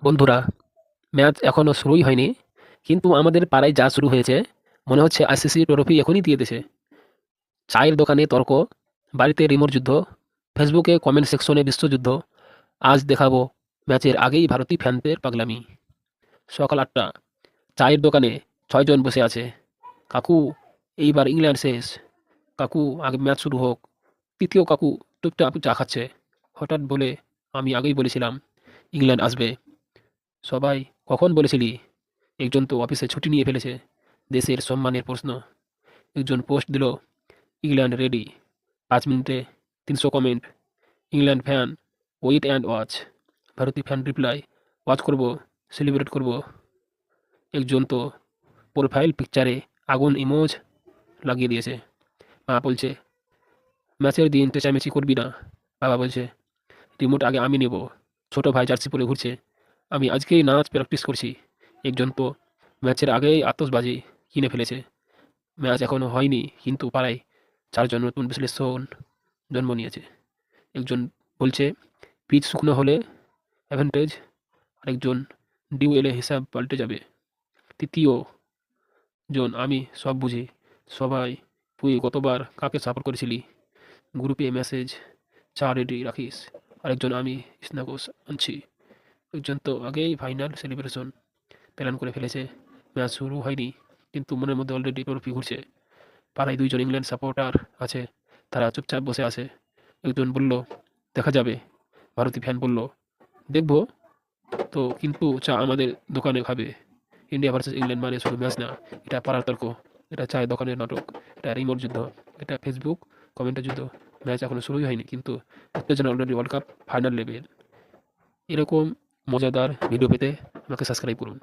বন্ধুরা, ম্যাচ এখনো শুরুই হয়নি, কিন্তু আমাদের পাড়ায় যা শুরু হয়েছে, মনে হচ্ছে আইসিসি ট্রফি এখনই দিয়ে দেছে। চায়ের দোকানে তর্ক, বাড়িতে রিমোট যুদ্ধ, ফেসবুকে কমেন্ট সেকশনে বিশ্বযুদ্ধ। আজ দেখাবো ম্যাচের আগেই ভারতী ফ্যানদের পাগলামি। সকাল ৮টা, চায়ের দোকানে ৬ জন বসে আছে। কাকু, এইবার ইংল্যান্ড শেষ। কাকু, আগে ম্যাচ শুরু হোক। তৃতীয় কাকু চুপচাপ চা খাচ্ছে। হঠাৎ বলে, আমি আগেই বলেছিলাম ইংল্যান্ড আসবে। সবাই, কখন বলেছিলি? একজন তো অফিসে ছুটি নিয়ে ফেলেছে। দেশের সম্মানের প্রশ্ন। একজন পোস্ট দিল, ইংল্যান্ড রেডি। ৫ মিনিটে ৩০০ comment. England fan, wait and watch. ভারতীয় ফ্যান রিপ্লাই, ওয়াচ করব, সেলিব্রেট করব। একজন তো প্রোফাইল পিকচারে আগুন ইমোজ লাগিয়ে দিয়েছে। মা বলছে, ম্যাচের দিন চেঁচামেচি করবি না। বাবা বলছে, রিমোট আগে আমি নেব। ছোট ভাই জার্সি পরে ঘুরছে, আমি আজকেই নাচ প্র্যাকটিস করছি। একজন তো ম্যাচের আগেই আতশবাজি কিনে ফেলেছে। ম্যাচ এখনো হয়নি, কিন্তু পাড়ায় ৪ জন নতুন বিশ্লেষণ জন্ম নিয়েছে। একজন বলছে, পিচ শুকনো হলে অ্যাডভান্টেজ। আরেকজন, ডিউ এলে হিসাব পাল্টে যাবে। তৃতীয় জন, আমি সব বুঝি। সবাই, তুই গতবার কাকে সাপোর্ট করেছিলি? গ্রুপে মেসেজ, চা রেডি রাখিস। আরেকজন, আমি স্ন্যাকস আনছি। একজন তো আগেই ফাইনাল সেলিব্রেশন প্ল্যান করে ফেলেছে। ম্যাচ শুরু হয়নি, কিন্তু মনের মধ্যে অলরেডি ট্রফি ঘুরছে। পাড়ায় ২ জন ইংল্যান্ড সাপোর্টার আছে, তারা চুপচাপ বসে আছে। একজন বলল, দেখা যাবে। ভারতী ফ্যান বলল, দেখব তো, কিন্তু চা আমাদের দোকানে খাবে। ইন্ডিয়া ভার্সেস ইংল্যান্ড মানে শুধু ম্যাচ না, এটা পাড়ার তর্ক, এটা চায়ের দোকানের নাটক, এটা রিমোট যুদ্ধ, এটা ফেসবুক কমেন্টের যুদ্ধ। ম্যাচ এখনো শুরুই হয়নি, কিন্তু উত্তেজনা already world cup final level. এরকম মজাদার ভিডিও পেতে আমাকে সাবস্ক্রাইব করুন।